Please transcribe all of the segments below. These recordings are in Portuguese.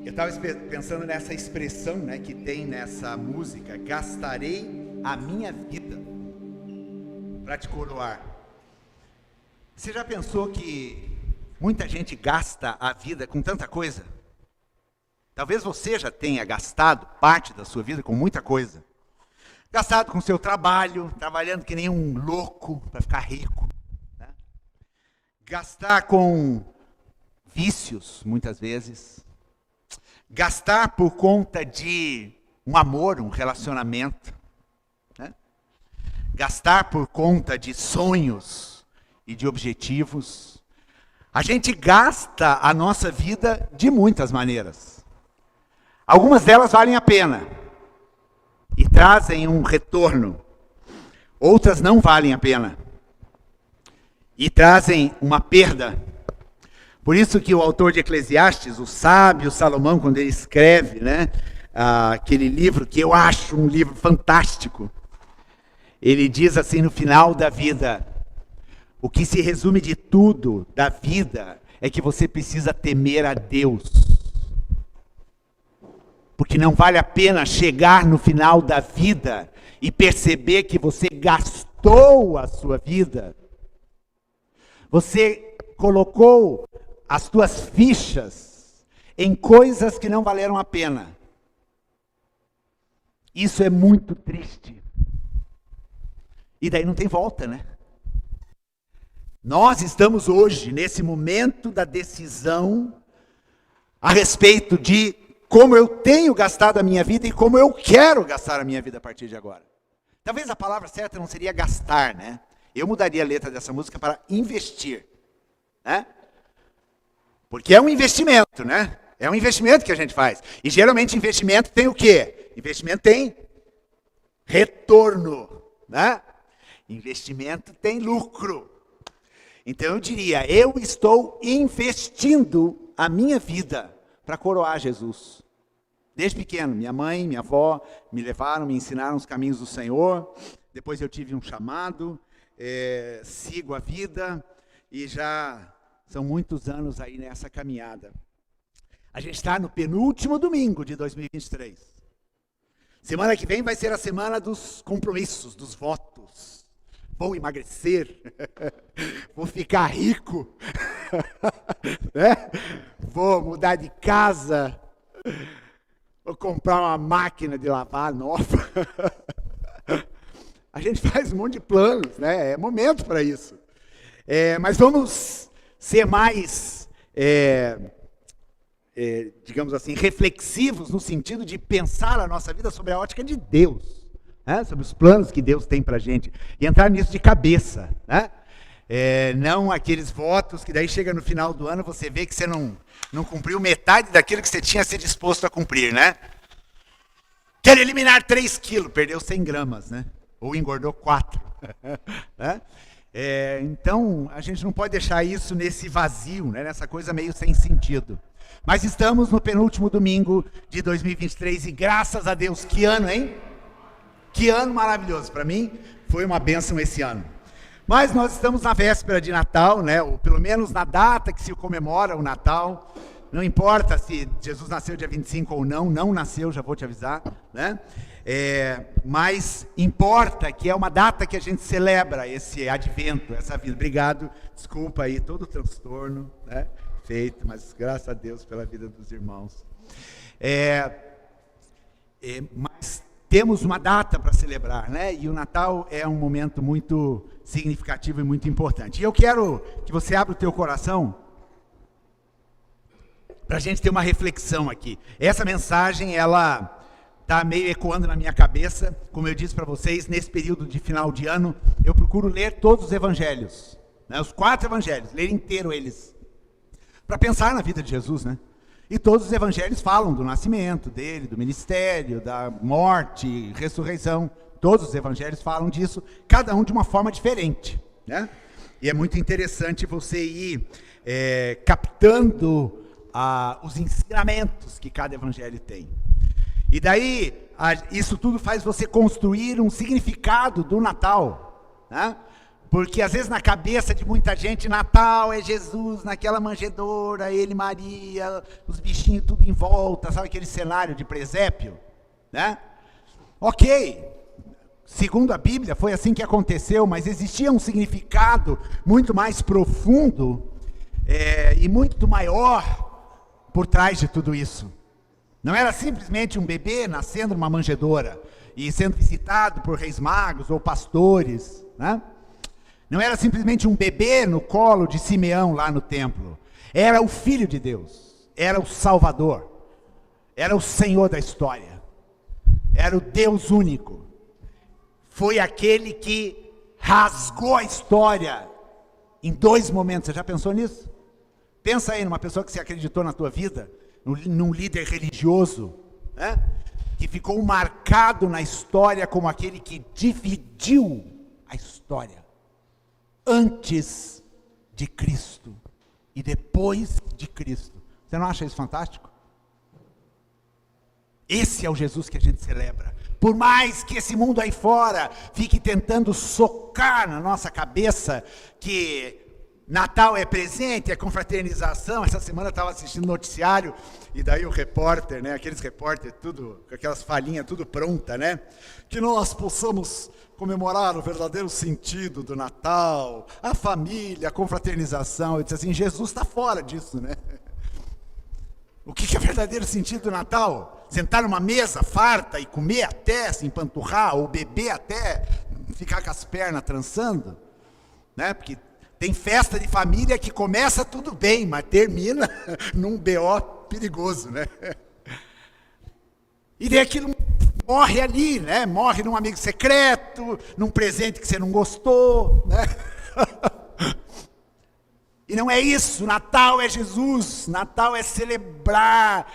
Eu estava pensando nessa expressão, né, que tem nessa música: gastarei a minha vida para te coroar. Você já pensou que muita gente gasta a vida com tanta coisa? Talvez você já tenha gastado parte da sua vida com muita coisa. Gastado com seu trabalho, trabalhando que nem um louco para ficar rico. Né? Gastar com vícios, muitas vezes. Gastar por conta de um amor, um relacionamento. Né? Gastar por conta de sonhos e de objetivos. A gente gasta a nossa vida de muitas maneiras. Algumas delas valem a pena e trazem um retorno. Outras não valem a pena e trazem uma perda. Por isso que o autor de Eclesiastes, o sábio Salomão, quando ele escreve, né, aquele livro que eu acho um livro fantástico, ele diz assim no final da vida: o que se resume de tudo da vida é que você precisa temer a Deus. Porque não vale a pena chegar no final da vida e perceber que você gastou a sua vida. Você colocou as tuas fichas em coisas que não valeram a pena. Isso é muito triste. E daí não tem volta, né? Nós estamos hoje, nesse momento da decisão, a respeito de como eu tenho gastado a minha vida e como eu quero gastar a minha vida a partir de agora. Talvez a palavra certa não seria gastar, né? Eu mudaria a letra dessa música para investir, né? Porque é um investimento, né? É um investimento que a gente faz. E geralmente investimento tem o quê? Investimento tem retorno, né? Investimento tem lucro. Então eu diria, eu estou investindo a minha vida para coroar Jesus. Desde pequeno, minha mãe, minha avó me levaram, me ensinaram os caminhos do Senhor. Depois eu tive um chamado, sigo a vida e já são muitos anos aí nessa caminhada. A gente está no penúltimo domingo de 2023. Semana que vem vai ser a semana dos compromissos, dos votos. Vou emagrecer, vou ficar rico, né? Vou mudar de casa, vou comprar uma máquina de lavar nova. A gente faz um monte de planos, né? É momento para isso. Mas vamos ser mais, digamos assim, reflexivos no sentido de pensar a nossa vida sobre a ótica de Deus. Sobre os planos que Deus tem para a gente, e entrar nisso de cabeça, né? Não aqueles votos que daí chega no final do ano, você vê que você não cumpriu metade daquilo que você tinha se disposto a cumprir, né? Quero eliminar 3 quilos, perdeu 100 gramas, né? Ou engordou 4. Né? Então, a gente não pode deixar isso nesse vazio, né? Nessa coisa meio sem sentido. Mas estamos no penúltimo domingo de 2023 e graças a Deus, que ano, hein? Que ano maravilhoso, para mim foi uma bênção esse ano. Mas nós estamos na véspera de Natal, né? Ou pelo menos na data que se comemora o Natal. Não importa se Jesus nasceu dia 25 ou não nasceu, já vou te avisar, né? Mas importa que é uma data que a gente celebra esse advento, essa vida. Obrigado, desculpa aí todo o transtorno, né? Feito, mas graças a Deus pela vida dos irmãos. Mas temos uma data para celebrar, né? E o Natal é um momento muito significativo e muito importante. E eu quero que você abra o teu coração para a gente ter uma reflexão aqui. Essa mensagem, ela está meio ecoando na minha cabeça. Como eu disse para vocês, nesse período de final de ano, eu procuro ler todos os evangelhos, né? Os 4 evangelhos, ler inteiro eles, para pensar na vida de Jesus, né? E todos os evangelhos falam do nascimento dele, do ministério, da morte, ressurreição. Todos os evangelhos falam disso, cada um de uma forma diferente, né? E é muito interessante você ir captando os ensinamentos que cada evangelho tem. E daí, isso tudo faz você construir um significado do Natal, né? Porque às vezes na cabeça de muita gente, Natal é Jesus naquela manjedoura, ele, Maria, os bichinhos tudo em volta, sabe aquele cenário de presépio, né? Ok, segundo a Bíblia foi assim que aconteceu, mas existia um significado muito mais profundo e muito maior por trás de tudo isso. Não era simplesmente um bebê nascendo numa manjedoura e sendo visitado por reis magos ou pastores, né? Não era simplesmente um bebê no colo de Simeão lá no templo. Era o Filho de Deus, era o Salvador, era o Senhor da história, era o Deus único. Foi aquele que rasgou a história em 2 momentos. Você já pensou nisso? Pensa aí numa pessoa que você acreditou na tua vida, num líder religioso, né? Que ficou marcado na história como aquele que dividiu a história. Antes de Cristo e depois de Cristo. Você não acha isso fantástico? Esse é o Jesus que a gente celebra. Por mais que esse mundo aí fora fique tentando socar na nossa cabeça que Natal é presente, é confraternização. Essa semana eu estava assistindo noticiário e daí o repórter, né, aqueles repórteres tudo, com aquelas falinhas tudo pronta, né? Que nós possamos comemorar o verdadeiro sentido do Natal, a família, a confraternização. Eu disse assim, Jesus está fora disso, né? O que é o verdadeiro sentido do Natal? Sentar numa mesa farta e comer até se empanturrar, ou beber até ficar com as pernas trançando, né? Porque tem festa de família que começa tudo bem, mas termina num BO perigoso, né? E daí aquilo morre ali, né? Morre num amigo secreto, num presente que você não gostou, né? E não é isso. Natal é Jesus. Natal é celebrar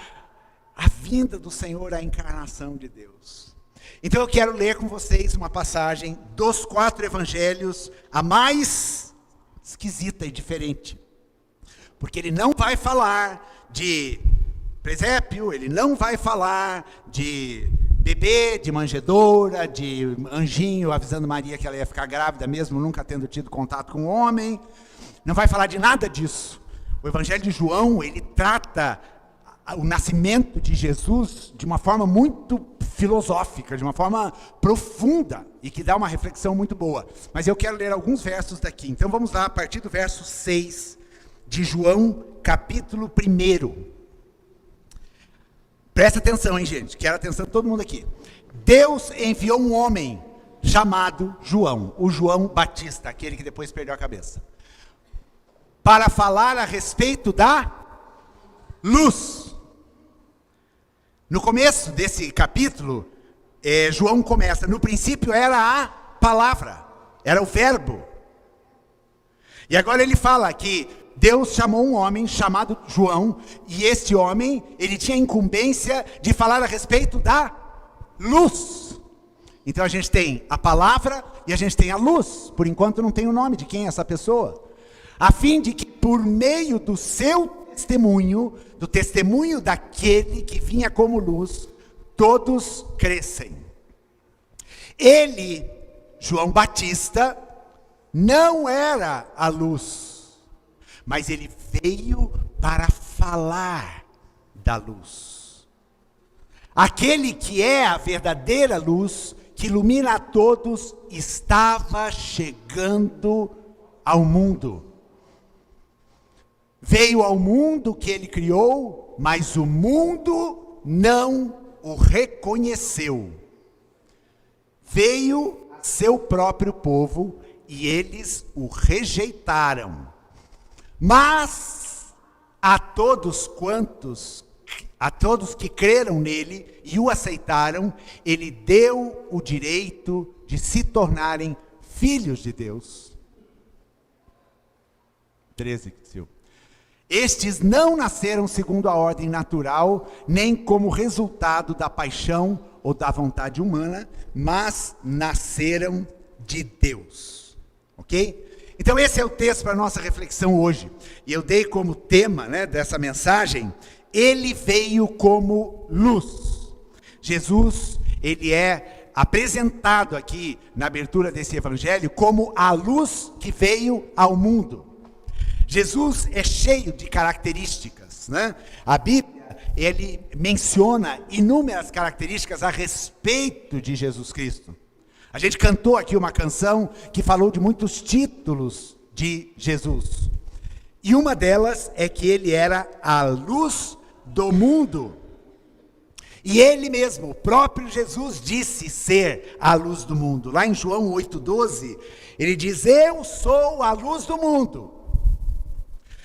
a vinda do Senhor, a encarnação de Deus. Então eu quero ler com vocês uma passagem dos 4 evangelhos, a mais esquisita e diferente. Porque ele não vai falar de presépio, ele não vai falar de bebê, de manjedoura, de anjinho avisando Maria que ela ia ficar grávida mesmo nunca tendo tido contato com o homem. Não vai falar de nada disso. O Evangelho de João, ele trata o nascimento de Jesus de uma forma muito filosófica, de uma forma profunda e que dá uma reflexão muito boa. Mas eu quero ler alguns versos daqui. Então vamos lá, a partir do verso 6 de João, capítulo 1. Presta atenção, hein, gente? Quero atenção de todo mundo aqui. Deus enviou um homem chamado João, o João Batista, aquele que depois perdeu a cabeça, para falar a respeito da luz. No começo desse capítulo, João começa, no princípio era a palavra, era o verbo. E agora ele fala que Deus chamou um homem chamado João, e este homem, ele tinha a incumbência de falar a respeito da luz. Então a gente tem a palavra e a gente tem a luz. Por enquanto não tem o nome de quem é essa pessoa. A fim de que por meio do seu testemunho, do testemunho daquele que vinha como luz, todos crescem. Ele, João Batista, não era a luz, mas ele veio para falar da luz. Aquele que é a verdadeira luz, que ilumina a todos, estava chegando ao mundo. Veio ao mundo que ele criou, mas o mundo não o reconheceu. Veio a seu próprio povo e eles o rejeitaram. Mas a todos que creram nele e o aceitaram, ele deu o direito de se tornarem filhos de Deus. 13, Silvio. Estes não nasceram segundo a ordem natural, nem como resultado da paixão ou da vontade humana, mas nasceram de Deus. Ok? Então esse é o texto para a nossa reflexão hoje. E eu dei como tema, né, dessa mensagem, ele veio como luz. Jesus, ele é apresentado aqui na abertura desse evangelho como a luz que veio ao mundo. Jesus é cheio de características, né? A Bíblia, ele menciona inúmeras características a respeito de Jesus Cristo. A gente cantou aqui uma canção que falou de muitos títulos de Jesus. E uma delas é que ele era a luz do mundo. E ele mesmo, o próprio Jesus, disse ser a luz do mundo. Lá em João 8,12, ele diz: eu sou a luz do mundo.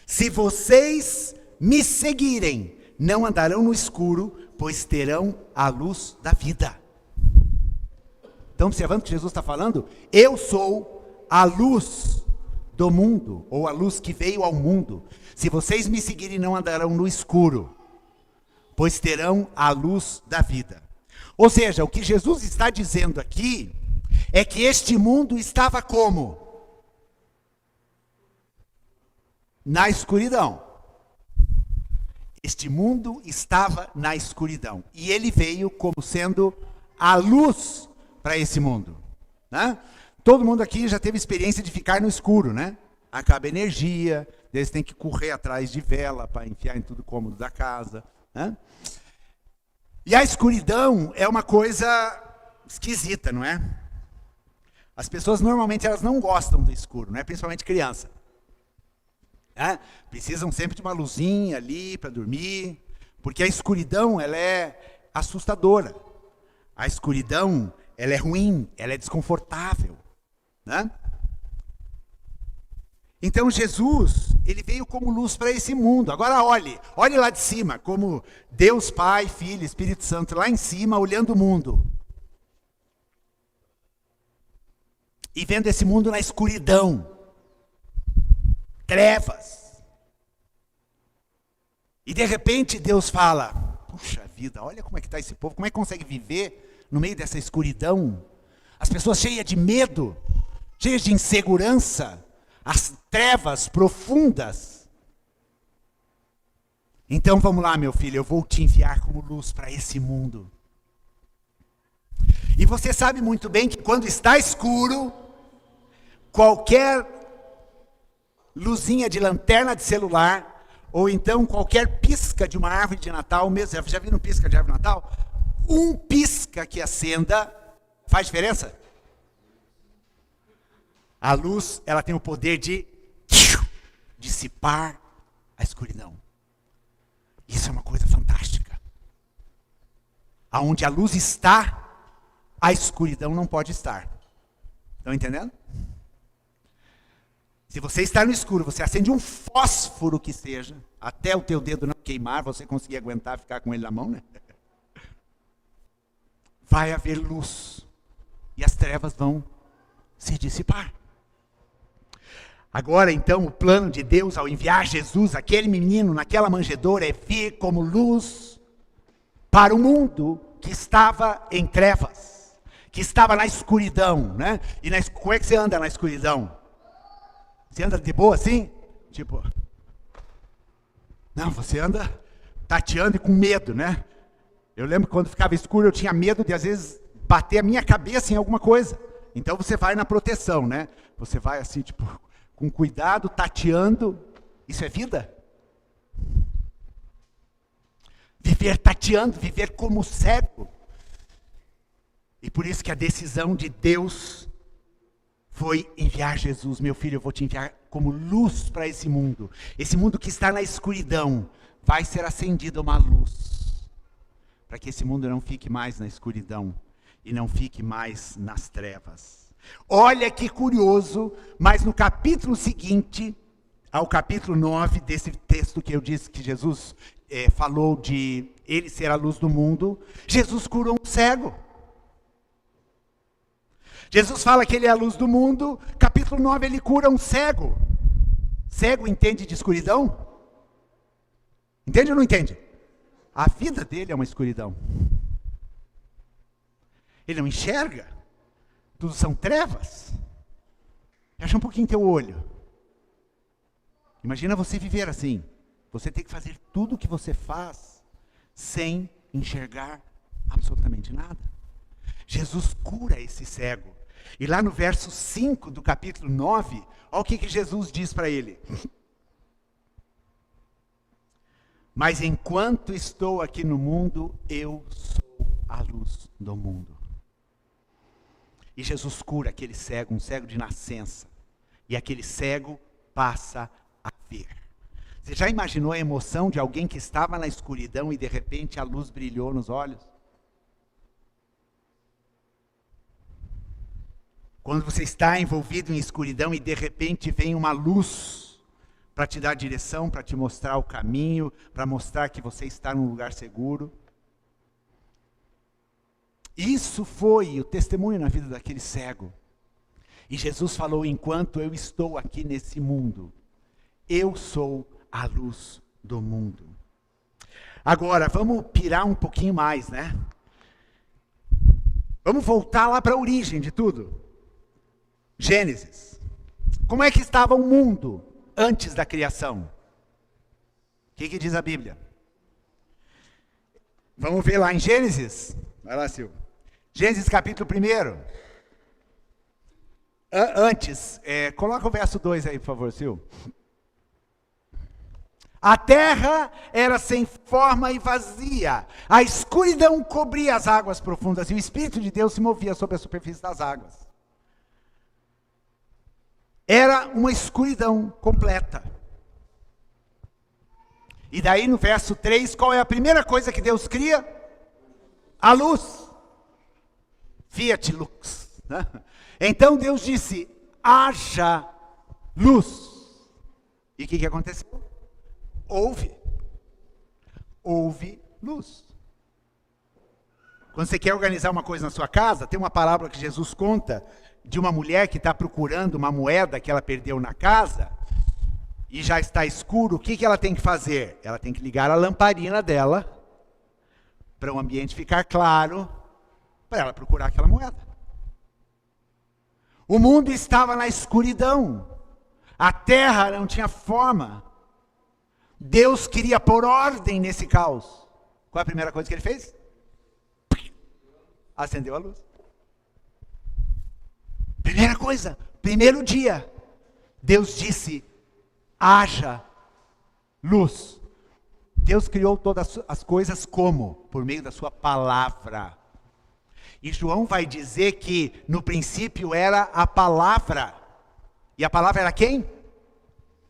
Se vocês me seguirem, não andarão no escuro, pois terão a luz da vida. Estão observando o que Jesus está falando? Eu sou a luz do mundo, ou a luz que veio ao mundo. Se vocês me seguirem, não andarão no escuro, pois terão a luz da vida. Ou seja, o que Jesus está dizendo aqui é que este mundo estava como? Na escuridão. Este mundo estava na escuridão. E ele veio como sendo a luz para esse mundo, né? Todo mundo aqui já teve experiência de ficar no escuro, né? Acaba a energia, eles têm que correr atrás de vela para enfiar em tudo cômodo da casa, né? E a escuridão é uma coisa esquisita, não é? As pessoas normalmente elas não gostam do escuro, né? Principalmente criança. Precisam sempre de uma luzinha ali para dormir, porque a escuridão ela é assustadora. A escuridão ela é ruim, ela é desconfortável, né? Então Jesus, ele veio como luz para esse mundo. Agora olhe lá de cima, como Deus Pai, Filho, Espírito Santo, lá em cima, olhando o mundo. E vendo esse mundo na escuridão, trevas. E de repente Deus fala: puxa vida, olha como é que está esse povo, como é que consegue viver no meio dessa escuridão? As pessoas cheias de medo, cheias de insegurança, as trevas profundas. Então vamos lá, meu filho, eu vou te enviar como luz para esse mundo. E você sabe muito bem que quando está escuro, qualquer luzinha de lanterna de celular, ou então qualquer pisca de uma árvore de Natal, mesmo, já viram pisca de árvore de Natal? Um pisca que acenda, faz diferença? A luz, ela tem o poder de dissipar a escuridão. Isso é uma coisa fantástica. Aonde a luz está, a escuridão não pode estar. Estão entendendo? Se você está no escuro, você acende um fósforo que seja, até o teu dedo não queimar, você conseguir aguentar ficar com ele na mão, né? Vai haver luz. E as trevas vão se dissipar. Agora, então, o plano de Deus ao enviar Jesus, aquele menino naquela manjedoura, é vir como luz para o mundo que estava em trevas, que estava na escuridão, né? E como é que você anda na escuridão? Você anda de boa assim? Tipo, não, você anda tateando e com medo, né? Eu lembro que quando ficava escuro eu tinha medo de às vezes bater a minha cabeça em alguma coisa. Então você vai na proteção, né? Você vai assim, tipo, com cuidado, tateando. Isso é vida? Viver tateando, viver como cego. E por isso que a decisão de Deus foi enviar Jesus. Meu filho, eu vou te enviar como luz para esse mundo. Esse mundo que está na escuridão, vai ser acendida uma luz. Para que esse mundo não fique mais na escuridão e não fique mais nas trevas. Olha que curioso, mas no capítulo seguinte, ao capítulo 9 desse texto que eu disse que Jesus falou de ele ser a luz do mundo, Jesus curou um cego. Jesus fala que ele é a luz do mundo, capítulo 9 ele cura um cego. Cego entende de escuridão? Entende ou não entende? A vida dele é uma escuridão. Ele não enxerga. Tudo são trevas. Fecha um pouquinho teu olho. Imagina você viver assim. Você tem que fazer tudo o que você faz sem enxergar absolutamente nada. Jesus cura esse cego. E lá no verso 5 do capítulo 9, olha o que Jesus diz para ele. Mas enquanto estou aqui no mundo, eu sou a luz do mundo. E Jesus cura aquele cego, um cego de nascença. E aquele cego passa a ver. Você já imaginou a emoção de alguém que estava na escuridão e de repente a luz brilhou nos olhos? Quando você está envolvido em escuridão e de repente vem uma luz para te dar direção, para te mostrar o caminho, para mostrar que você está num lugar seguro. Isso foi o testemunho na vida daquele cego. E Jesus falou: enquanto eu estou aqui nesse mundo, eu sou a luz do mundo. Agora, vamos pirar um pouquinho mais, né? Vamos voltar lá para a origem de tudo. Gênesis. Como é que estava o mundo antes da criação? O que diz a Bíblia? Vamos ver lá em Gênesis. Vai lá, Silvio. Gênesis capítulo 1. Antes, coloca o verso 2 aí, por favor, Silvio. A terra era sem forma e vazia. A escuridão cobria as águas profundas e o Espírito de Deus se movia sobre a superfície das águas. Era uma escuridão completa. E daí no verso 3, qual é a primeira coisa que Deus cria? A luz. Fiat lux. Né? Então Deus disse: haja luz. E o que aconteceu? Houve luz. Quando você quer organizar uma coisa na sua casa, tem uma parábola que Jesus conta de uma mulher que está procurando uma moeda que ela perdeu na casa e já está escuro. O que ela tem que fazer? Ela tem que ligar a lamparina dela para o ambiente ficar claro, para ela procurar aquela moeda. O mundo estava na escuridão. A terra não tinha forma. Deus queria pôr ordem nesse caos. Qual é a primeira coisa que ele fez? Acendeu a luz. Primeira coisa, primeiro dia, Deus disse: haja luz. Deus criou todas as coisas como? Por meio da sua palavra. E João vai dizer que no princípio era a palavra. E a palavra era quem?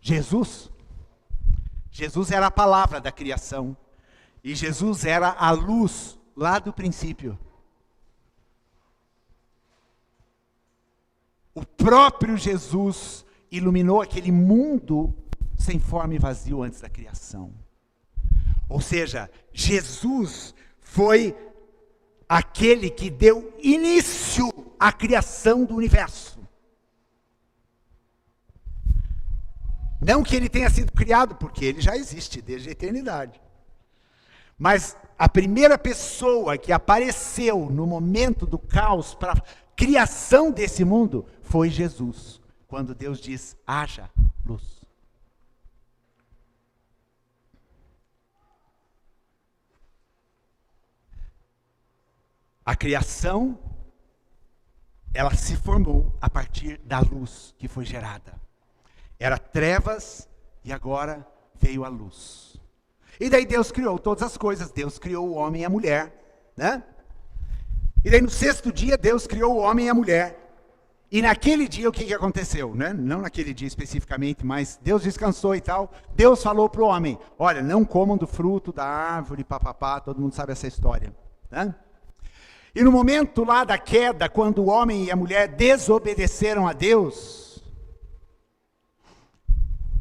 Jesus. Jesus era a palavra da criação. E Jesus era a luz lá do princípio. O próprio Jesus iluminou aquele mundo sem forma e vazio antes da criação. Ou seja, Jesus foi aquele que deu início à criação do universo. Não que ele tenha sido criado, porque ele já existe desde a eternidade. Mas a primeira pessoa que apareceu no momento do caos para a criação desse mundo foi Jesus. Quando Deus diz: haja luz. A criação, ela se formou a partir da luz que foi gerada. Era trevas e agora veio a luz. E daí Deus criou todas as coisas. Deus criou o homem e a mulher, né? E daí no sexto dia Deus criou o homem e a mulher. E naquele dia o que aconteceu, né? Não naquele dia especificamente, mas Deus descansou e tal. Deus falou para o homem: olha, não comam do fruto da árvore, papapá, todo mundo sabe essa história, né? E no momento lá da queda, quando o homem e a mulher desobedeceram a Deus,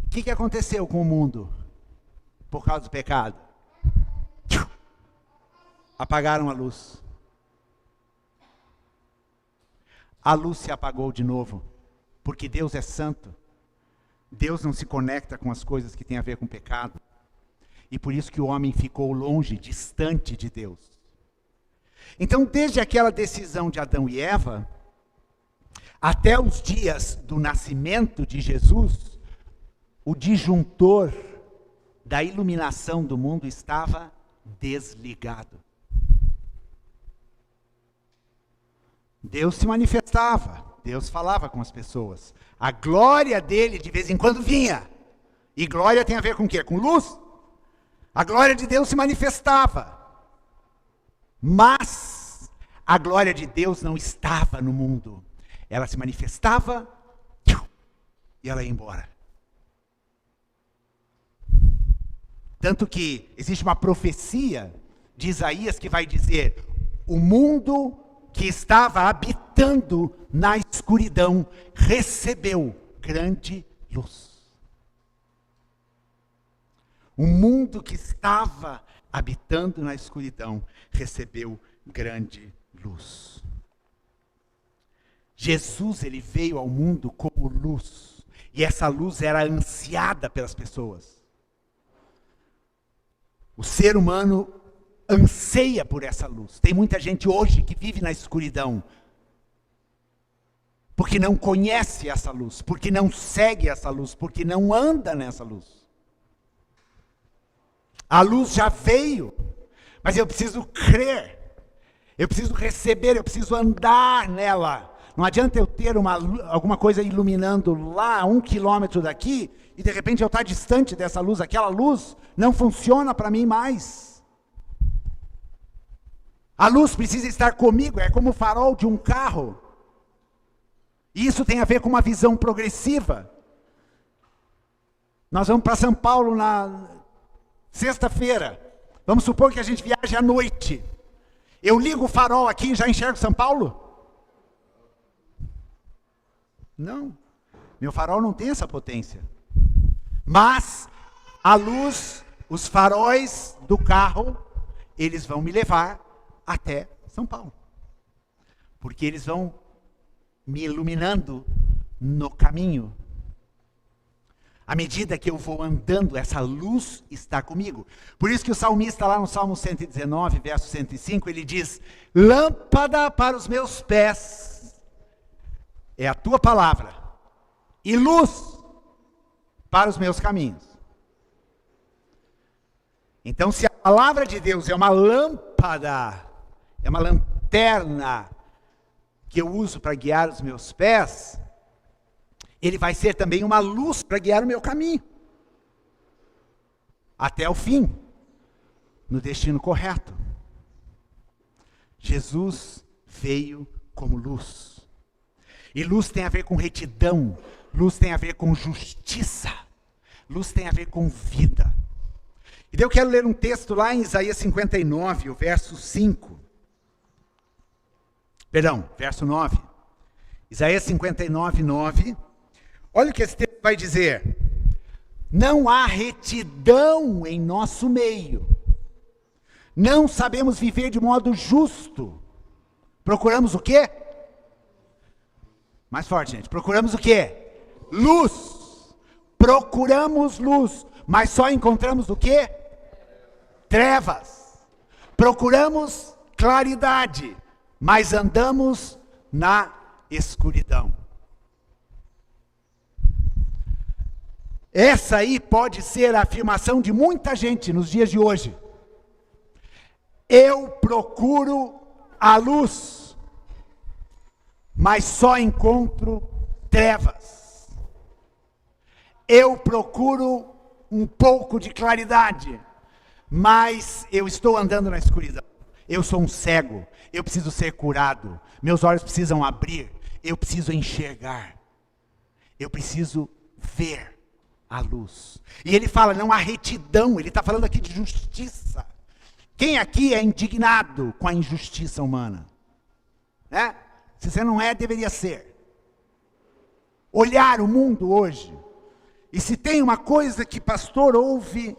o que aconteceu com o mundo? Por causa do pecado. Apagaram a luz. A luz se apagou de novo, porque Deus é santo. Deus não se conecta com as coisas que têm a ver com pecado. E por isso que o homem ficou longe, distante de Deus. Então, desde aquela decisão de Adão e Eva, até os dias do nascimento de Jesus, o disjuntor da iluminação do mundo estava desligado. Deus se manifestava, Deus falava com as pessoas. A glória dele de vez em quando vinha. E glória tem a ver com o quê? Com luz. A glória de Deus se manifestava. Mas a glória de Deus não estava no mundo. Ela se manifestava e ela ia embora. Tanto que existe uma profecia de Isaías que vai dizer: o mundo que estava habitando na escuridão recebeu grande luz. O mundo que estava habitando na escuridão recebeu grande luz. Jesus, ele veio ao mundo como luz, e essa luz era ansiada pelas pessoas. O ser humano anseia por essa luz. Tem muita gente hoje que vive na escuridão, porque não conhece essa luz, porque não segue essa luz, porque não anda nessa luz. A luz já veio, mas eu preciso crer, eu preciso receber, eu preciso andar nela. Não adianta eu ter alguma coisa iluminando lá a 1 quilômetro daqui, e de repente eu estar distante dessa luz, aquela luz não funciona para mim mais. A luz precisa estar comigo, é como o farol de um carro. E isso tem a ver com uma visão progressiva. Nós vamos para São Paulo na sexta-feira. Vamos supor que a gente viaje à noite. Eu ligo o farol aqui e já enxergo São Paulo? Não. Meu farol não tem essa potência. Mas a luz, os faróis do carro, eles vão me levar até São Paulo. Porque eles vão me iluminando no caminho. À medida que eu vou andando, essa luz está comigo. Por isso que o salmista lá no Salmo 119, verso 105, ele diz: lâmpada para os meus pés é a tua palavra, e luz para os meus caminhos. Então, se a palavra de Deus é uma lâmpada, é uma lanterna que eu uso para guiar os meus pés, ele vai ser também uma luz para guiar o meu caminho, até o fim, no destino correto. Jesus veio como luz. E luz tem a ver com retidão, luz tem a ver com justiça, luz tem a ver com vida. E daí eu quero ler um texto lá em Isaías 59, o verso 5. Perdão, verso 9. Isaías 59, 9. Olha o que esse texto vai dizer. Não há retidão em nosso meio. Não sabemos viver de modo justo. Procuramos o quê? Mais forte, gente. Procuramos o quê? Luz. Procuramos luz. Mas só encontramos o quê? Trevas. Procuramos claridade. Mas andamos na escuridão. Essa aí pode ser a afirmação de muita gente nos dias de hoje. Eu procuro a luz, mas só encontro trevas. Eu procuro um pouco de claridade, mas eu estou andando na escuridão. Eu sou um cego, eu preciso ser curado, meus olhos precisam abrir, eu preciso enxergar, eu preciso ver a luz. E ele fala, não há retidão, ele está falando aqui de justiça. Quem aqui é indignado com a injustiça humana? Né? Se você não é, deveria ser. Olhar o mundo hoje, e se tem uma coisa que pastor ouve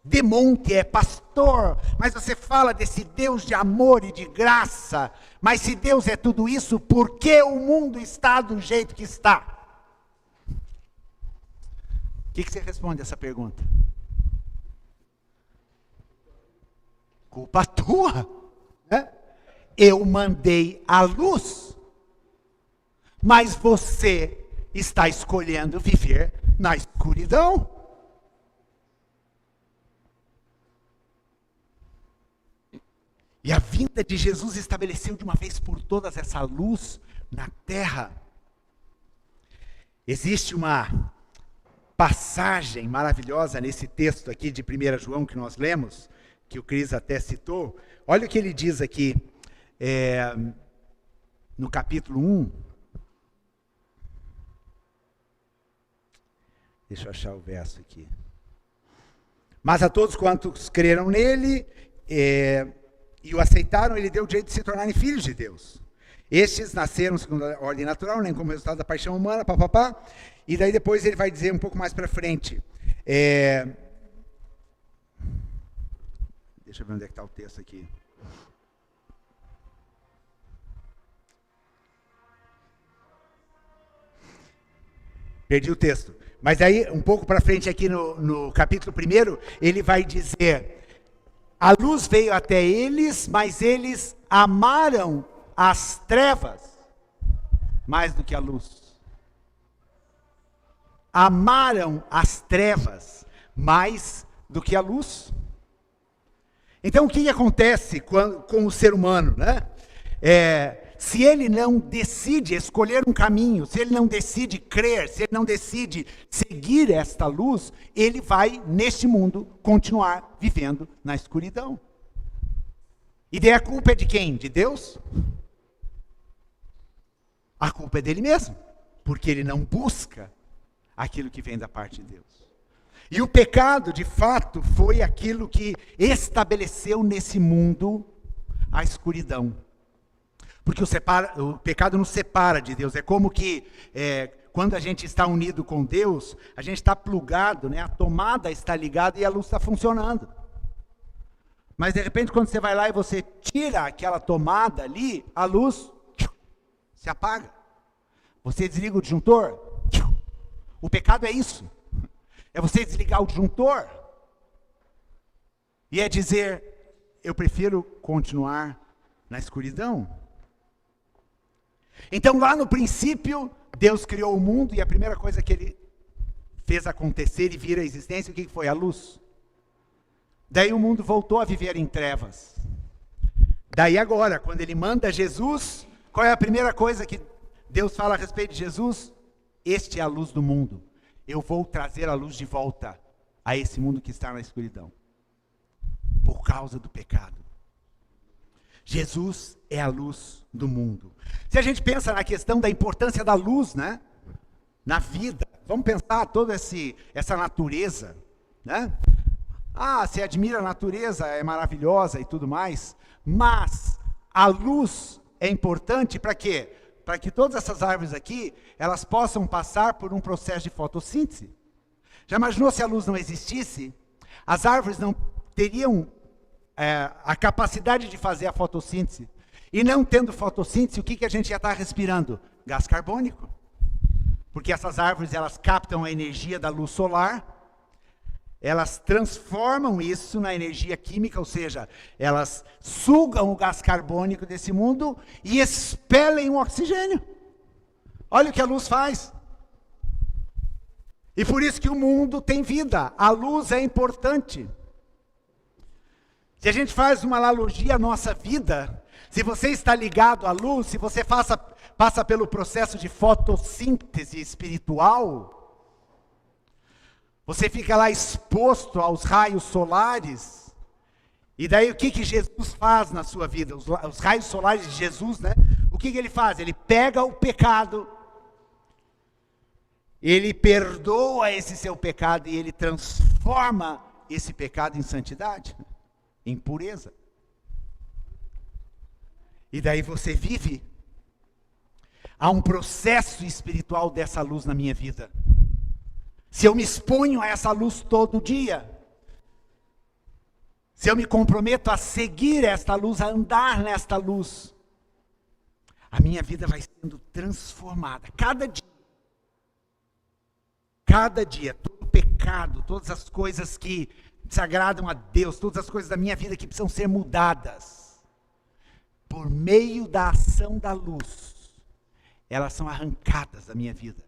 de monte, é pastor, mas você fala desse Deus de amor e de graça, mas se Deus é tudo isso, por que o mundo está do jeito que está? O que você responde a essa pergunta? Culpa tua, né? Eu mandei a luz, mas você está escolhendo viver na escuridão. E a vinda de Jesus estabeleceu de uma vez por todas essa luz na terra. Existe uma passagem maravilhosa nesse texto aqui de 1 João que nós lemos, que o Cris até citou. Olha o que ele diz aqui, no capítulo 1. Deixa eu achar o verso aqui. Mas a todos quantos creram nele e o aceitaram, ele deu o direito de se tornarem filhos de Deus. Estes nasceram segundo a ordem natural, nem como resultado da paixão humana, papapá. E daí depois ele vai dizer um pouco mais para frente. Deixa eu ver onde é que está o texto aqui. Perdi o texto. Mas aí, um pouco para frente aqui no capítulo 1, ele vai dizer: a luz veio até eles, mas eles amaram as trevas mais do que a luz. Amaram as trevas mais do que a luz. Então, o que acontece com o ser humano, né? Se ele não decide escolher um caminho, se ele não decide crer, se ele não decide seguir esta luz, ele vai, neste mundo, continuar vivendo na escuridão. E daí a culpa é de quem? De Deus? A culpa é dele mesmo, porque ele não busca aquilo que vem da parte de Deus. E o pecado, de fato, foi aquilo que estabeleceu nesse mundo a escuridão. Porque o pecado nos separa de Deus. É como que quando a gente está unido com Deus, a gente está plugado, né? A tomada está ligada e a luz está funcionando. Mas de repente quando você vai lá e você tira aquela tomada ali, a luz se apaga. Você desliga o disjuntor. O pecado é isso. É você desligar o disjuntor. E é dizer, eu prefiro continuar na escuridão. Então, lá no princípio, Deus criou o mundo e a primeira coisa que ele fez acontecer e vir à existência, o que foi? A luz. Daí o mundo voltou a viver em trevas. Daí agora, quando ele manda Jesus, qual é a primeira coisa que Deus fala a respeito de Jesus? Este é a luz do mundo. Eu vou trazer a luz de volta a esse mundo que está na escuridão. Por causa do pecado. Jesus é a luz do mundo. Se a gente pensa na questão da importância da luz, né? Na vida, vamos pensar toda essa natureza, né? Você admira a natureza, é maravilhosa e tudo mais, mas a luz é importante para quê? Para que todas essas árvores aqui, elas possam passar por um processo de fotossíntese. Já imaginou se a luz não existisse? As árvores não teriam a capacidade de fazer a fotossíntese. E não tendo fotossíntese, o que a gente já está respirando? Gás carbônico. Porque essas árvores, elas captam a energia da luz solar, elas transformam isso na energia química, ou seja, elas sugam o gás carbônico desse mundo e expelem o oxigênio. Olha o que a luz faz. E por isso que o mundo tem vida. A luz é importante. Se a gente faz uma analogia à nossa vida, se você está ligado à luz, se você passa pelo processo de fotossíntese espiritual, você fica lá exposto aos raios solares, e daí o que Jesus faz na sua vida? Os raios solares de Jesus, né? O que ele faz? Ele pega o pecado, ele perdoa esse seu pecado e ele transforma esse pecado em santidade, em pureza. E daí você vive. Há um processo espiritual dessa luz na minha vida. Se eu me exponho a essa luz todo dia, se eu me comprometo a seguir esta luz, a andar nesta luz, a minha vida vai sendo transformada. Cada dia, todo pecado, todas as coisas que desagradam a Deus, todas as coisas da minha vida que precisam ser mudadas, por meio da ação da luz, elas são arrancadas da minha vida.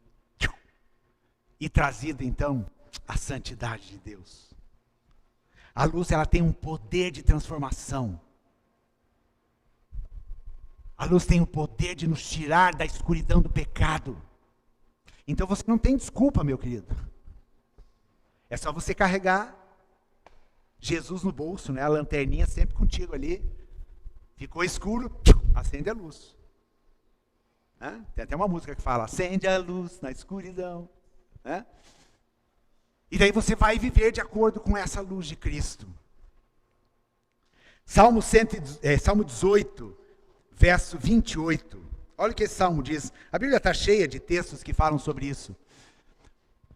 E trazida então a santidade de Deus. A luz, ela tem um poder de transformação. A luz tem o poder de nos tirar da escuridão do pecado. Então você não tem desculpa, meu querido. É só você carregar Jesus no bolso, né? A lanterninha sempre contigo ali. Ficou escuro, acende a luz. Tem até uma música que fala, acende a luz na escuridão. E daí você vai viver de acordo com essa luz de Cristo. Salmo 18, verso 28. Olha o que esse salmo diz. A Bíblia está cheia de textos que falam sobre isso.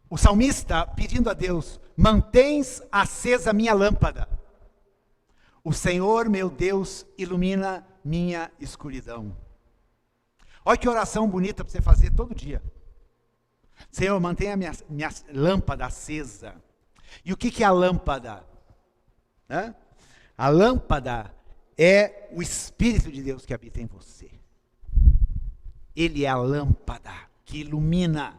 O salmista pedindo a Deus, mantens acesa minha lâmpada. O Senhor, meu Deus, ilumina minha escuridão. Olha que oração bonita para você fazer todo dia. Senhor, mantenha minha lâmpada acesa. E o que é a lâmpada? A lâmpada é o Espírito de Deus que habita em você. Ele é a lâmpada que ilumina.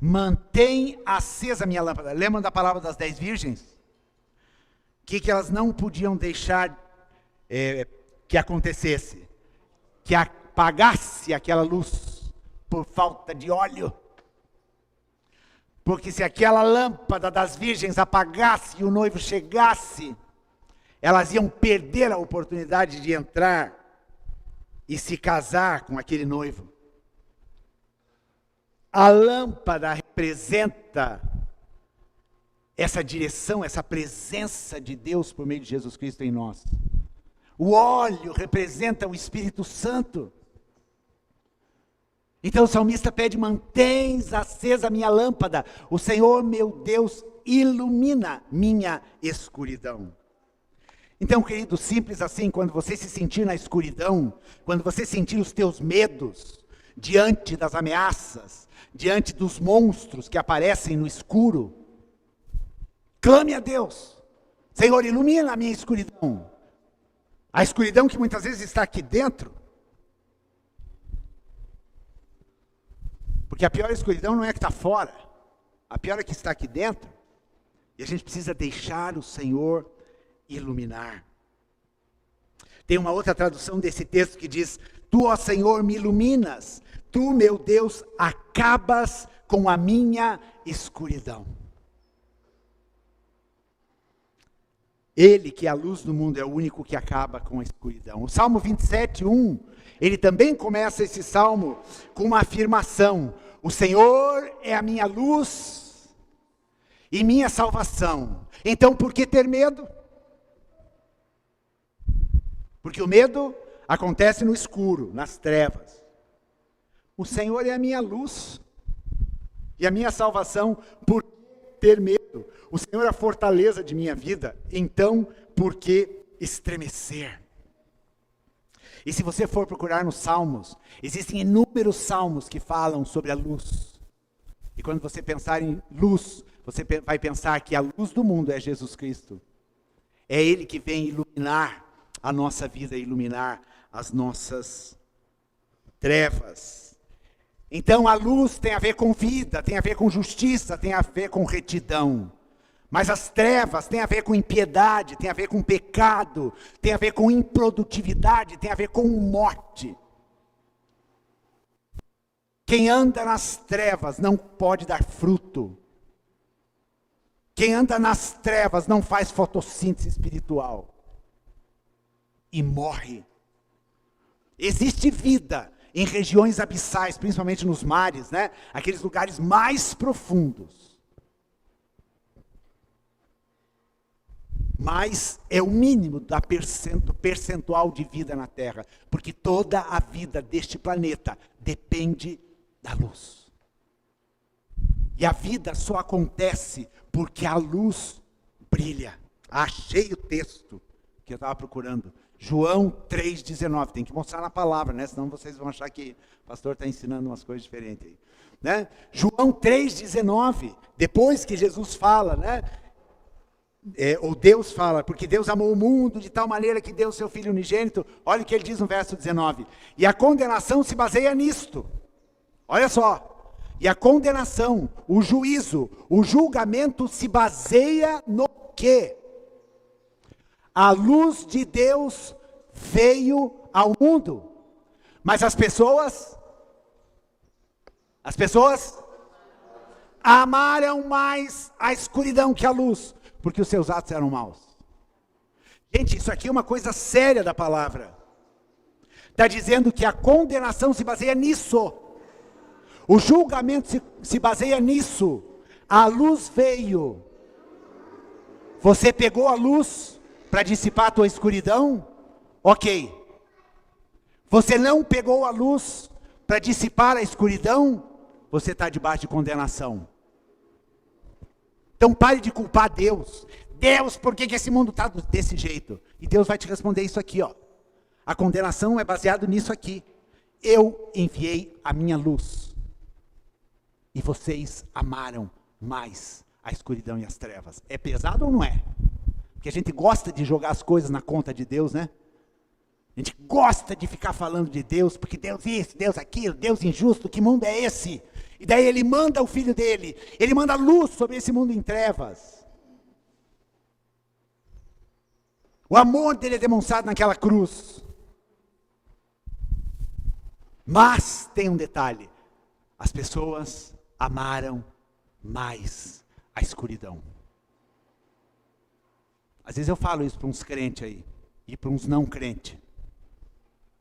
Mantém acesa a minha lâmpada. Lembram da palavra das 10 virgens? Que elas não podiam deixar que acontecesse? Que apagasse aquela luz por falta de óleo. Porque se aquela lâmpada das virgens apagasse e o noivo chegasse, elas iam perder a oportunidade de entrar e se casar com aquele noivo. A lâmpada representa essa direção, essa presença de Deus por meio de Jesus Cristo em nós. O óleo representa o Espírito Santo. Então o salmista pede, mantens acesa a minha lâmpada. O Senhor, meu Deus, ilumina minha escuridão. Então, querido, simples assim, quando você se sentir na escuridão, quando você sentir os teus medos, diante das ameaças, diante dos monstros que aparecem no escuro, clame a Deus. Senhor, ilumina a minha escuridão. A escuridão que muitas vezes está aqui dentro. Porque a pior escuridão não é que está fora. A pior é que está aqui dentro. E a gente precisa deixar o Senhor iluminar. Tem uma outra tradução desse texto que diz, tu, ó Senhor, me iluminas. Tu, meu Deus, acabas com a minha escuridão. Ele, que é a luz do mundo, é o único que acaba com a escuridão. O Salmo 27, 1, ele também começa esse salmo com uma afirmação. O Senhor é a minha luz e minha salvação. Então, por que ter medo? Porque o medo acontece no escuro, nas trevas. O Senhor é a minha luz e a minha salvação. Por que ter medo? O Senhor é a fortaleza de minha vida. Então, por que estremecer? E se você for procurar nos Salmos, existem inúmeros salmos que falam sobre a luz. E quando você pensar em luz, você vai pensar que a luz do mundo é Jesus Cristo. É Ele que vem iluminar a nossa vida, iluminar as nossas trevas. Então a luz tem a ver com vida, tem a ver com justiça, tem a ver com retidão. Mas as trevas têm a ver com impiedade, tem a ver com pecado, tem a ver com improdutividade, tem a ver com morte. Quem anda nas trevas não pode dar fruto. Quem anda nas trevas não faz fotossíntese espiritual. E morre. Existe vida em regiões abissais, principalmente nos mares, né? Aqueles lugares mais profundos. Mas é o mínimo do percentual de vida na Terra, porque toda a vida deste planeta depende da luz. E a vida só acontece porque a luz brilha. Achei o texto que eu estava procurando. João 3,19. Tem que mostrar na palavra, né? Senão vocês vão achar que o pastor está ensinando umas coisas diferentes aí. Né? João 3,19. Depois que Jesus fala, né? Ou Deus fala, porque Deus amou o mundo de tal maneira que deu seu Filho unigênito. Olha o que ele diz no verso 19. E a condenação se baseia nisto. Olha só. E a condenação, o juízo, o julgamento se baseia no quê? A luz de Deus veio ao mundo. Mas as pessoas amaram mais a escuridão que a luz, porque os seus atos eram maus. Gente, isso aqui é uma coisa séria da palavra. Está dizendo que a condenação se baseia nisso. O julgamento se baseia nisso. A luz veio. Você pegou a luz para dissipar a tua escuridão? Ok. Você não pegou a luz para dissipar a escuridão? Você está debaixo de condenação. Então pare de culpar Deus. Deus, por que esse mundo está desse jeito? E Deus vai te responder isso aqui, ó. A condenação é baseada nisso aqui. Eu enviei a minha luz. E vocês amaram mais a escuridão e as trevas. É pesado ou não é? Porque a gente gosta de jogar as coisas na conta de Deus, né? A gente gosta de ficar falando de Deus, porque Deus isso, Deus aquilo, Deus injusto, que mundo é esse? E daí ele manda o filho dele, ele manda luz sobre esse mundo em trevas. O amor dele é demonstrado naquela cruz. Mas tem um detalhe, as pessoas amaram mais a escuridão. Às vezes eu falo isso para uns crentes aí, e para uns não crentes,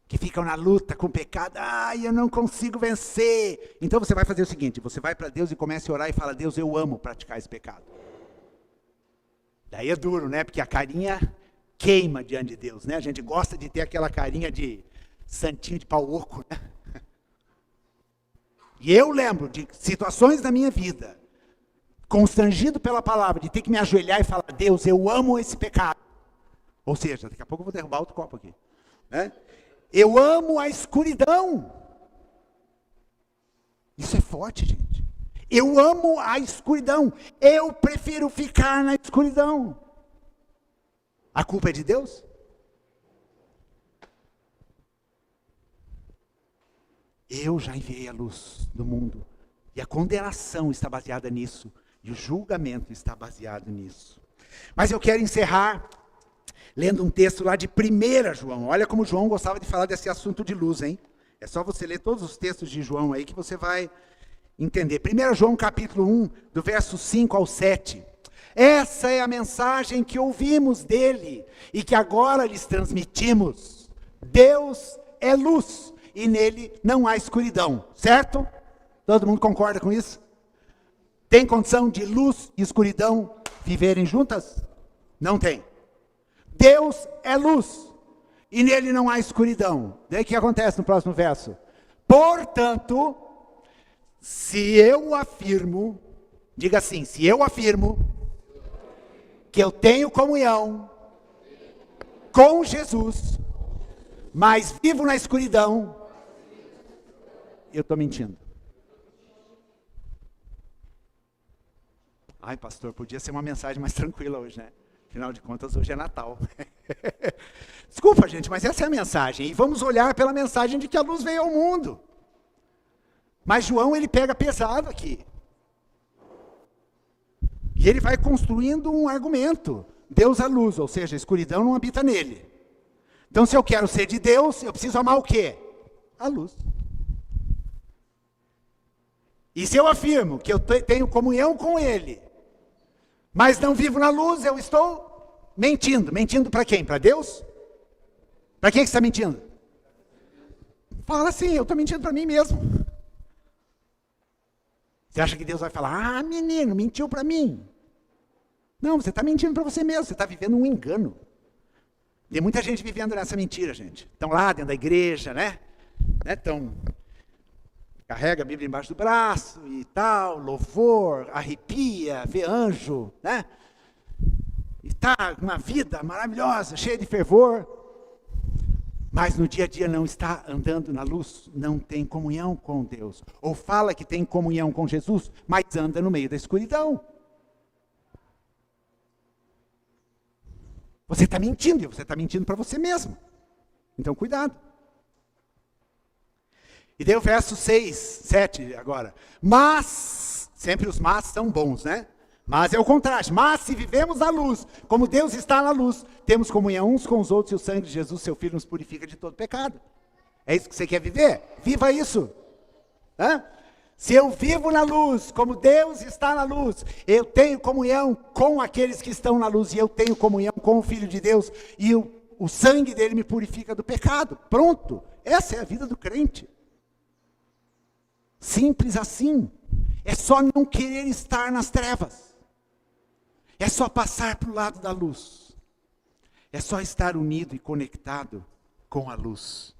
que ficam na luta com o pecado. Eu não consigo vencer. Então você vai fazer o seguinte, você vai para Deus e começa a orar e fala: Deus, eu amo praticar esse pecado. Daí é duro, né? Porque a carinha queima diante de Deus, né? A gente gosta de ter aquela carinha de santinho de pau oco, né? E eu lembro de situações da minha vida, constrangido pela palavra, de ter que me ajoelhar e falar: Deus, eu amo esse pecado. Ou seja, daqui a pouco eu vou derrubar outro copo aqui, né? Eu amo a escuridão. Isso é forte, gente. Eu amo a escuridão. Eu prefiro ficar na escuridão. A culpa é de Deus? Eu já enviei a luz do mundo. E a condenação está baseada nisso. E o julgamento está baseado nisso. Mas eu quero encerrar lendo um texto lá de 1 João. Olha como João gostava de falar desse assunto de luz, hein? É só você ler todos os textos de João aí que você vai entender. 1 João capítulo 1, do verso 5 ao 7. Essa é a mensagem que ouvimos dele e que agora lhes transmitimos. Deus é luz e nele não há escuridão, certo? Todo mundo concorda com isso? Tem condição de luz e escuridão viverem juntas? Não tem. Deus é luz, e nele não há escuridão. Daí o que acontece no próximo verso? Portanto, se eu afirmo, diga assim, se eu afirmo que eu tenho comunhão com Jesus, mas vivo na escuridão, eu estou mentindo. Ai, pastor, podia ser uma mensagem mais tranquila hoje, né? Afinal de contas, hoje é Natal. Desculpa, gente, mas essa é a mensagem. E vamos olhar pela mensagem de que a luz veio ao mundo. Mas João, ele pega pesado aqui. E ele vai construindo um argumento. Deus é luz, ou seja, a escuridão não habita nele. Então, se eu quero ser de Deus, eu preciso amar o quê? A luz. E se eu afirmo que eu tenho comunhão com ele, mas não vivo na luz, eu estou mentindo. Mentindo para quem? Para Deus? Para quem que você está mentindo? Fala assim, eu estou mentindo para mim mesmo. Você acha que Deus vai falar: menino, mentiu para mim? Não, você está mentindo para você mesmo, você está vivendo um engano. Tem muita gente vivendo nessa mentira, gente. Estão lá dentro da igreja, né? Carrega a Bíblia embaixo do braço e tal, louvor, arrepia, vê anjo, né? E está uma vida maravilhosa, cheia de fervor, mas no dia a dia não está andando na luz, não tem comunhão com Deus. Ou fala que tem comunhão com Jesus, mas anda no meio da escuridão. Você está mentindo, e você está mentindo para você mesmo. Então cuidado. E daí o verso 6, 7 agora. Mas, sempre os mas são bons, né? Mas é o contraste. Mas se vivemos na luz, como Deus está na luz, temos comunhão uns com os outros e o sangue de Jesus, seu Filho, nos purifica de todo pecado. É isso que você quer viver? Viva isso. Hã? Se eu vivo na luz, como Deus está na luz, eu tenho comunhão com aqueles que estão na luz, e eu tenho comunhão com o Filho de Deus, e o sangue dele me purifica do pecado. Pronto. Essa é a vida do crente. Simples assim. É só não querer estar nas trevas. É só passar para o lado da luz. É só estar unido e conectado com a luz.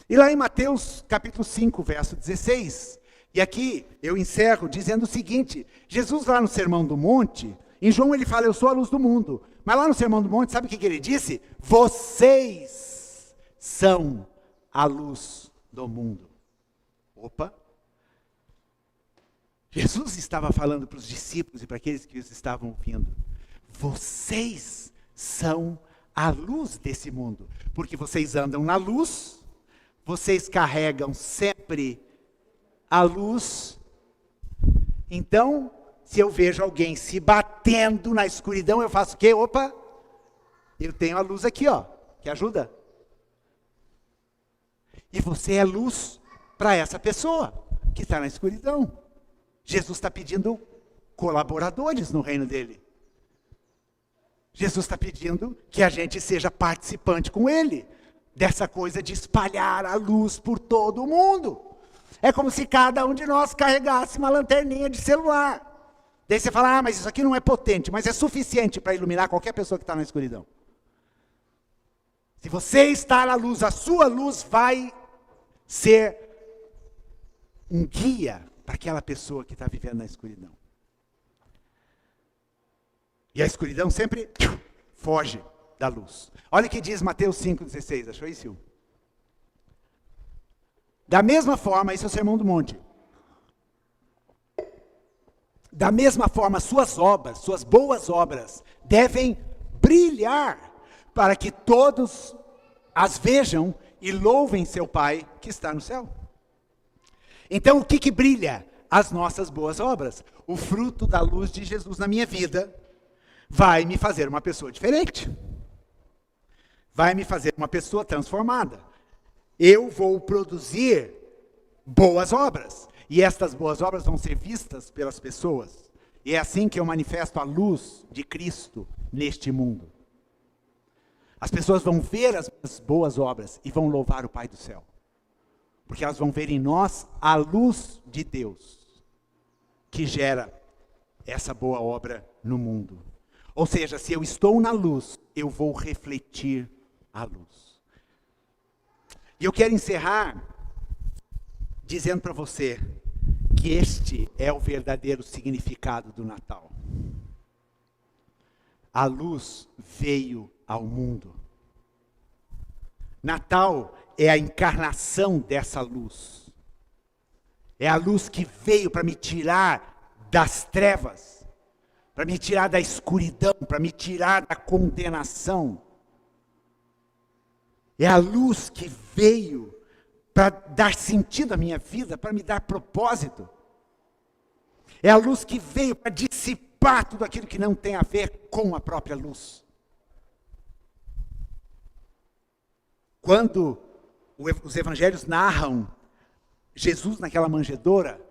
E lá em Mateus capítulo 5, verso 16, e aqui eu encerro dizendo o seguinte: Jesus lá no Sermão do Monte, em João ele fala, eu sou a luz do mundo. Mas lá no Sermão do Monte, sabe o que ele disse? Vocês são a luz do mundo. Opa! Jesus estava falando para os discípulos e para aqueles que os estavam ouvindo. Vocês são a luz desse mundo. Porque vocês andam na luz, vocês carregam sempre a luz. Então, se eu vejo alguém se batendo na escuridão, eu faço o quê? Opa, eu tenho a luz aqui, ó, que ajuda. E você é luz para essa pessoa que está na escuridão. Jesus está pedindo colaboradores no reino dele. Jesus está pedindo que a gente seja participante com ele, dessa coisa de espalhar a luz por todo o mundo. É como se cada um de nós carregasse uma lanterninha de celular. Daí você fala, mas isso aqui não é potente, mas é suficiente para iluminar qualquer pessoa que está na escuridão. Se você está na luz, a sua luz vai ser um guia para aquela pessoa que está vivendo na escuridão. E a escuridão sempre foge da luz. Olha o que diz Mateus 5,16. Achou isso? Da mesma forma, isso é o Sermão do Monte. Da mesma forma, suas obras, suas boas obras, devem brilhar para que todos as vejam e louvem seu Pai que está no céu. Então, o que brilha? As nossas boas obras. O fruto da luz de Jesus na minha vida vai me fazer uma pessoa diferente. Vai me fazer uma pessoa transformada. Eu vou produzir boas obras. E estas boas obras vão ser vistas pelas pessoas. E é assim que eu manifesto a luz de Cristo neste mundo. As pessoas vão ver as minhas boas obras e vão louvar o Pai do céu. Porque elas vão ver em nós a luz de Deus, que gera essa boa obra no mundo. Ou seja, se eu estou na luz, eu vou refletir a luz. E eu quero encerrar dizendo para você que este é o verdadeiro significado do Natal. A luz veio ao mundo. Natal é a encarnação dessa luz. É a luz que veio para me tirar das trevas, para me tirar da escuridão, para me tirar da condenação. É a luz que veio para dar sentido à minha vida, para me dar propósito. É a luz que veio para dissipar tudo aquilo que não tem a ver com a própria luz. Quando os evangelhos narram Jesus naquela manjedoura,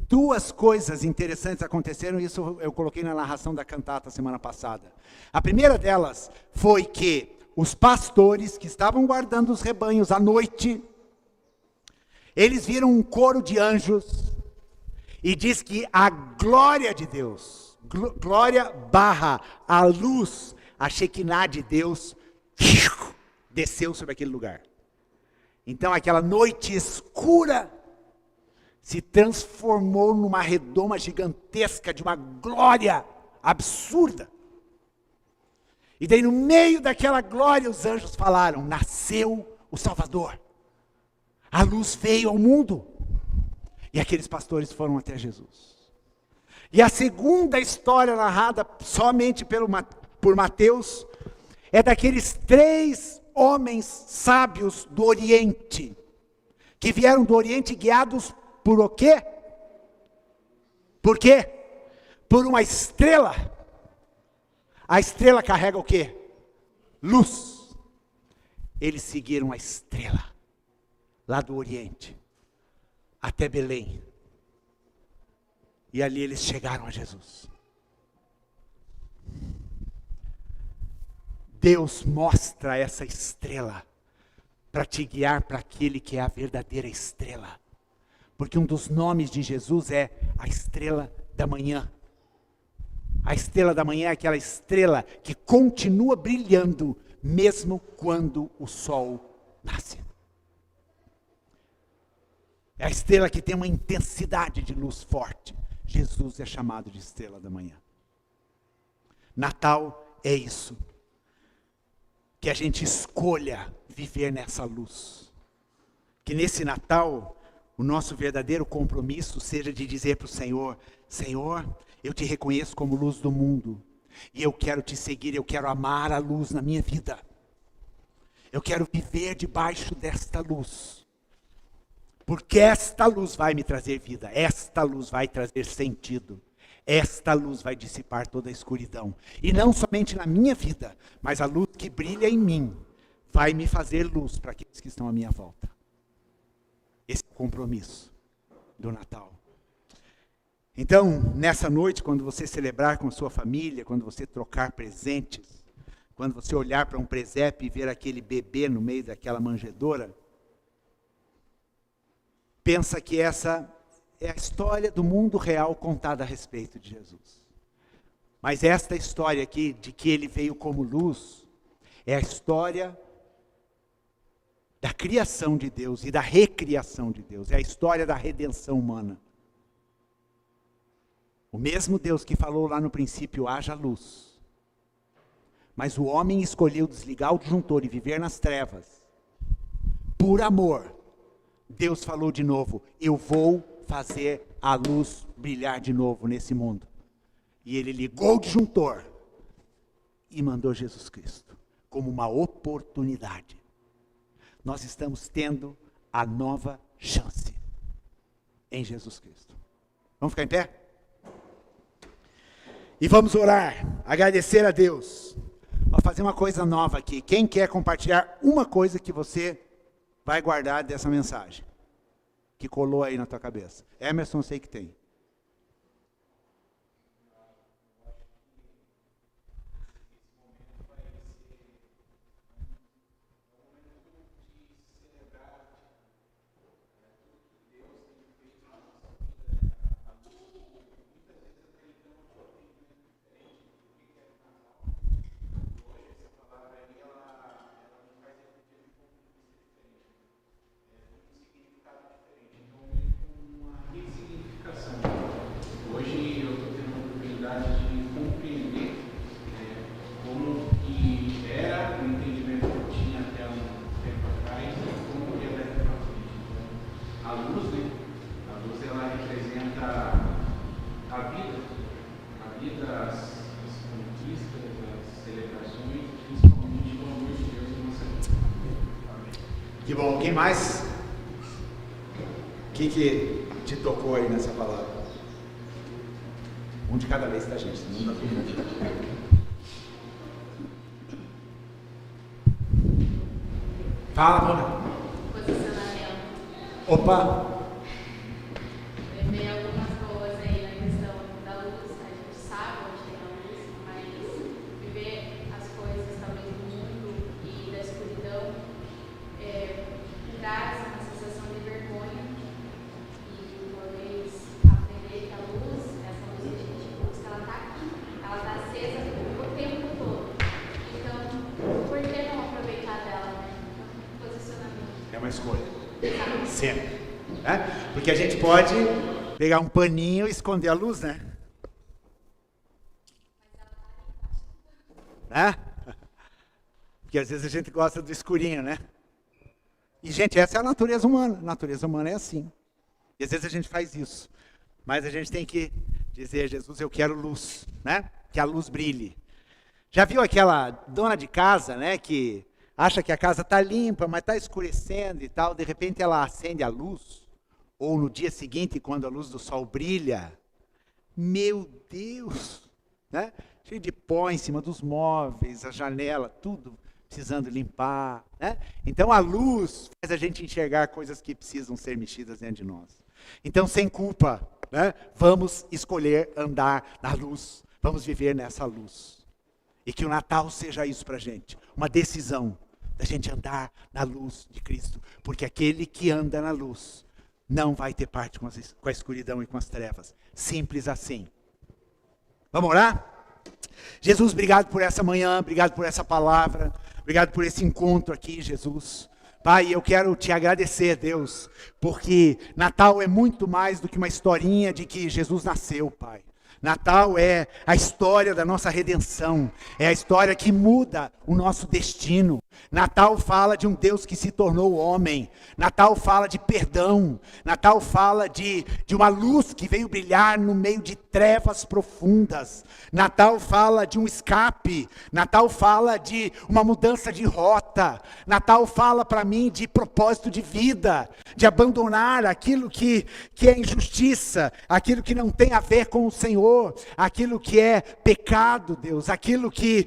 duas coisas interessantes aconteceram, e isso eu coloquei na narração da cantata semana passada. A primeira delas foi que os pastores que estavam guardando os rebanhos à noite, eles viram um coro de anjos, e diz que a glória de Deus, glória barra a luz, a Shekinah de Deus, desceu sobre aquele lugar. Então aquela noite escura se transformou numa redoma gigantesca de uma glória absurda. E daí no meio daquela glória os anjos falaram, nasceu o Salvador. A luz veio ao mundo. E aqueles pastores foram até Jesus. E a segunda história narrada somente por Mateus é daqueles 3 homens sábios do Oriente, que vieram do Oriente guiados por o quê? Por quê? por uma estrela. A estrela carrega o quê? Luz. Eles seguiram a estrela, lá do Oriente, até Belém. E ali eles chegaram a Jesus. Deus mostra essa estrela para te guiar para aquele que é a verdadeira estrela. Porque um dos nomes de Jesus é a estrela da manhã. A estrela da manhã é aquela estrela que continua brilhando mesmo quando o sol nasce. É a estrela que tem uma intensidade de luz forte. Jesus é chamado de estrela da manhã. Natal é isso. Que a gente escolha viver nessa luz. Que nesse Natal, o nosso verdadeiro compromisso seja de dizer para o Senhor: Senhor, eu te reconheço como luz do mundo. E eu quero te seguir, eu quero amar a luz na minha vida. Eu quero viver debaixo desta luz. Porque esta luz vai me trazer vida. Esta luz vai trazer sentido. Esta luz vai dissipar toda a escuridão. E não somente na minha vida, mas a luz que brilha em mim vai me fazer luz para aqueles que estão à minha volta. Esse é o compromisso do Natal. Então, nessa noite, quando você celebrar com a sua família, quando você trocar presentes, quando você olhar para um presépio e ver aquele bebê no meio daquela manjedoura, pensa que essa é a história do mundo real contada a respeito de Jesus. Mas esta história aqui, de que ele veio como luz, é a história da criação de Deus e da recriação de Deus. É a história da redenção humana. O mesmo Deus que falou lá no princípio, haja luz. Mas o homem escolheu desligar o disjuntor e viver nas trevas. Por amor, Deus falou de novo, eu vou fazer a luz brilhar de novo nesse mundo. E ele ligou o disjuntor e mandou Jesus Cristo como uma oportunidade. Nós estamos tendo a nova chance em Jesus Cristo. Vamos ficar em pé? E vamos orar, agradecer a Deus. Vou fazer uma coisa nova aqui. Quem quer compartilhar uma coisa que você vai guardar dessa mensagem? Que colou aí na tua cabeça. Emerson, sei que tem. Que bom, quem mais? O que te tocou aí nessa palavra? Um de cada vez, tá, gente? Não dá todo mundo. Fala, Mona. Posicionamento. Opa! Lembrei algumas coisas aí na questão da luz. A gente sabe onde tem a luz, mas viver as coisas talvez do mundo e da escuridão traz uma sensação de vergonha. E talvez aprender que a luz, essa luz que a gente busca, ela está aqui. Ela está acesa o tempo todo. Então, por que não aproveitar dela, né? Posicionamento. É uma escolha. Sempre. Né? Porque a gente pode pegar um paninho e esconder a luz, né? Né? Porque às vezes a gente gosta do escurinho, né? E, gente, essa é a natureza humana. A natureza humana é assim. E às vezes a gente faz isso. Mas a gente tem que dizer, Jesus, eu quero luz, né? Que a luz brilhe. Já viu aquela dona de casa, né? Que acha que a casa está limpa, mas está escurecendo e tal. De repente ela acende a luz. Ou no dia seguinte, quando a luz do sol brilha, Meu Deus, né? Cheio de pó em cima dos móveis, a janela, tudo precisando limpar, né? Então a luz faz a gente enxergar coisas que precisam ser mexidas dentro de nós. Então, sem culpa, né? Vamos escolher andar na luz, vamos viver nessa luz. E que o Natal seja isso para a gente, uma decisão da gente andar na luz de Cristo. Porque aquele que anda na luz não vai ter parte com a escuridão e com as trevas. Simples assim. Vamos orar? Jesus, obrigado por essa manhã, obrigado por essa palavra, obrigado por esse encontro aqui, Jesus. Pai, eu quero te agradecer, Deus, porque Natal é muito mais do que uma historinha de que Jesus nasceu, Pai. Natal é a história da nossa redenção, é a história que muda o nosso destino. Natal fala de um Deus que se tornou homem. Natal fala de perdão. Natal fala de uma luz que veio brilhar no meio de trevas profundas. Natal fala de um escape. Natal fala de uma mudança de rota. Natal fala para mim de propósito de vida, de abandonar aquilo que é injustiça, aquilo que não tem a ver com o Senhor, aquilo que é pecado, Deus, aquilo que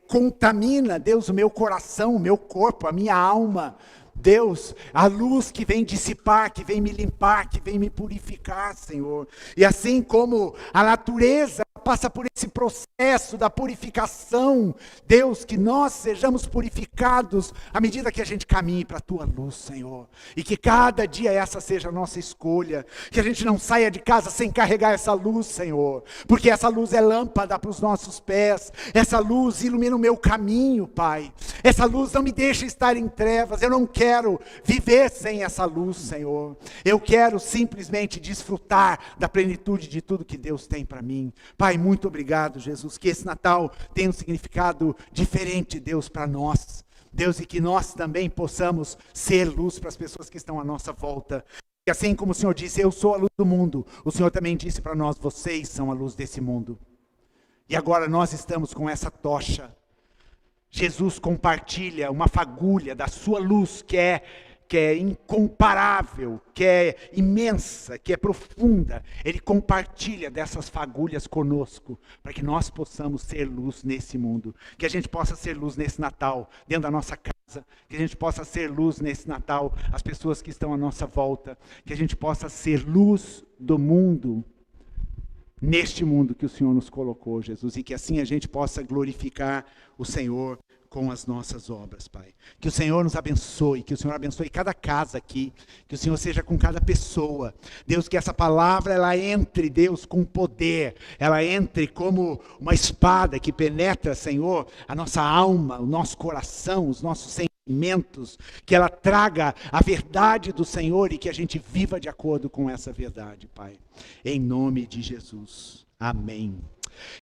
contamina, Deus, o meu coração, o meu corpo, a minha alma. Deus, a luz que vem dissipar, que vem me limpar, que vem me purificar, Senhor. E assim como a natureza passa por esse processo da purificação, Deus, que nós sejamos purificados à medida que a gente caminhe para a Tua luz, Senhor. E que cada dia essa seja a nossa escolha. Que a gente não saia de casa sem carregar essa luz, Senhor. Porque essa luz é lâmpada para os nossos pés. Essa luz ilumina o meu caminho, Pai. Essa luz não me deixa estar em trevas. Eu não quero viver sem essa luz, Senhor. Eu quero simplesmente desfrutar da plenitude de tudo que Deus tem para mim. Pai, muito obrigado, Jesus, que esse Natal tenha um significado diferente, Deus, para nós. Deus, e que nós também possamos ser luz para as pessoas que estão à nossa volta. E assim como o Senhor disse, eu sou a luz do mundo, o Senhor também disse para nós, vocês são a luz desse mundo. E agora nós estamos com essa tocha. Jesus compartilha uma fagulha da sua luz que é incomparável, que é imensa, que é profunda. Ele compartilha dessas fagulhas conosco, para que nós possamos ser luz nesse mundo. Que a gente possa ser luz nesse Natal, dentro da nossa casa. Que a gente possa ser luz nesse Natal, as pessoas que estão à nossa volta. Que a gente possa ser luz do mundo, neste mundo que o Senhor nos colocou, Jesus, e que assim a gente possa glorificar o Senhor com as nossas obras, Pai. Que o Senhor nos abençoe, que o Senhor abençoe cada casa aqui, que o Senhor seja com cada pessoa. Deus, que essa palavra, ela entre, Deus, com poder, ela entre como uma espada que penetra, Senhor, a nossa alma, o nosso coração, os nossos sentimentos, que ela traga a verdade do Senhor e que a gente viva de acordo com essa verdade, Pai. Em nome de Jesus. Amém.